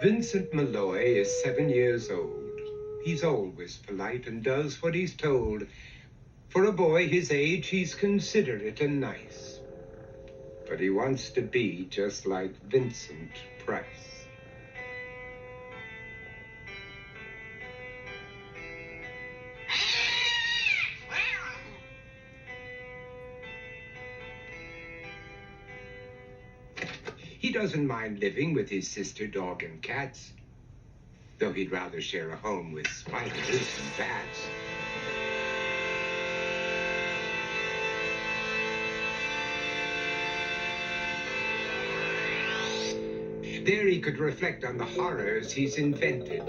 Vincent Malloy is 7 years old. He's always polite and does what he's told. For a boy his age, he's considerate and nice. But he wants to be just like Vincent Price. He doesn't mind living with his sister, dog, and cats, though he'd rather share a home with spiders and bats. There he could reflect on the horrors he's invented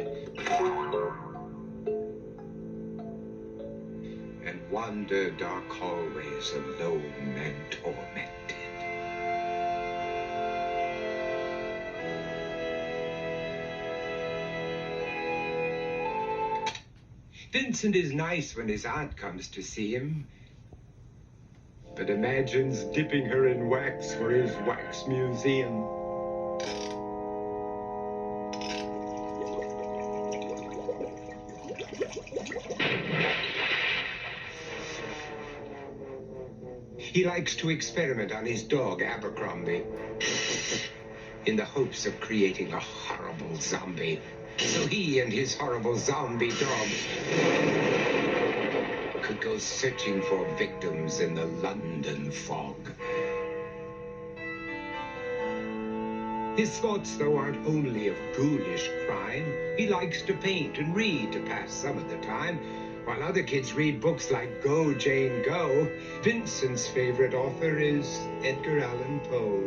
and wander dark hallways alone and tormented. Vincent is nice when his aunt comes to see him, but imagines dipping her in wax for his wax museum. He likes to experiment on his dog, Abercrombie, in the hopes of creating a horrible zombie. So he and his horrible zombie dog could go searching for victims in the London fog. His thoughts, though, aren't only of ghoulish crime. He likes to paint and read to pass some of the time. While other kids read books like Go, Jane, Go, Vincent's favorite author is Edgar Allan Poe.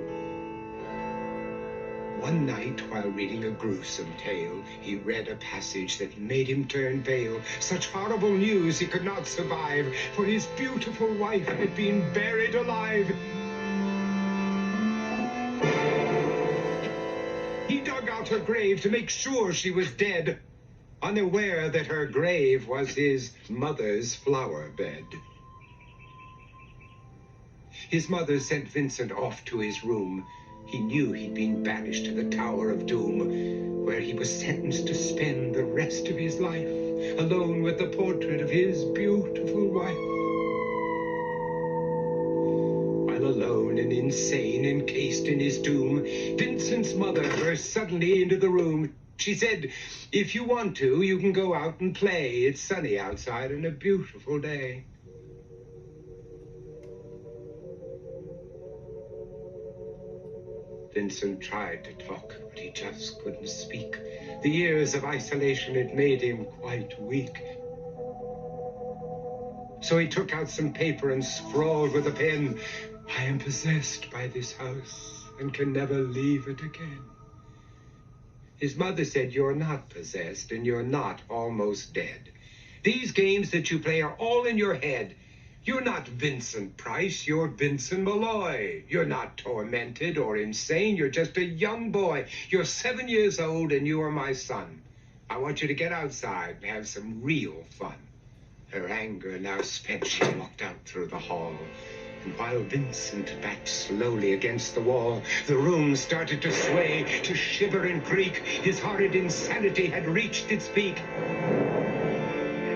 One night, while reading a gruesome tale, he read a passage that made him turn pale. Such horrible news he could not survive, for his beautiful wife had been buried alive. He dug out her grave to make sure she was dead, unaware that her grave was his mother's flower bed. His mother sent Vincent off to his room. He knew he'd been banished to the Tower of Doom, where he was sentenced to spend the rest of his life alone with the portrait of his beautiful wife. While alone and insane, encased in his doom, Vincent's mother burst suddenly into the room. She said, "If you want to, you can go out and play. It's sunny outside and a beautiful day." Vincent tried to talk, but he just couldn't speak. The years of isolation had made him quite weak. So he took out some paper and scrawled with a pen, "I am possessed by this house and can never leave it again." His mother said, "You're not possessed and you're not almost dead. These games that you play are all in your head. You're not Vincent Price, you're Vincent Malloy. You're not tormented or insane, you're just a young boy. You're 7 years old and you are my son. I want you to get outside and have some real fun." Her anger now spent, she walked out through the hall. And while Vincent backed slowly against the wall, the room started to sway, to shiver and creak. His horrid insanity had reached its peak.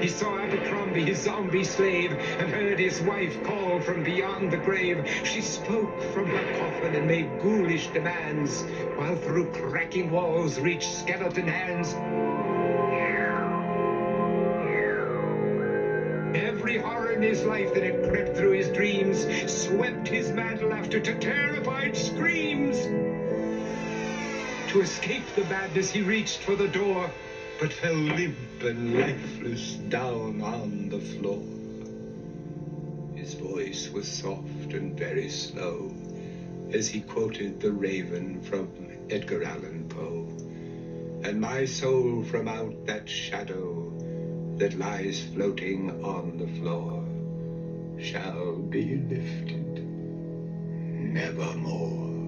He saw Abercrombie, his zombie slave, and heard his wife call from beyond the grave. She spoke from her coffin and made ghoulish demands, while through cracking walls reached skeleton hands. Every horror in his life that had crept through his dreams swept his mad laughter to terrified screams. To escape the madness, he reached for the door, but fell limp and lifeless down on the floor. His voice was soft and very slow as he quoted The Raven from Edgar Allan Poe. "And my soul from out that shadow that lies floating on the floor shall be lifted nevermore."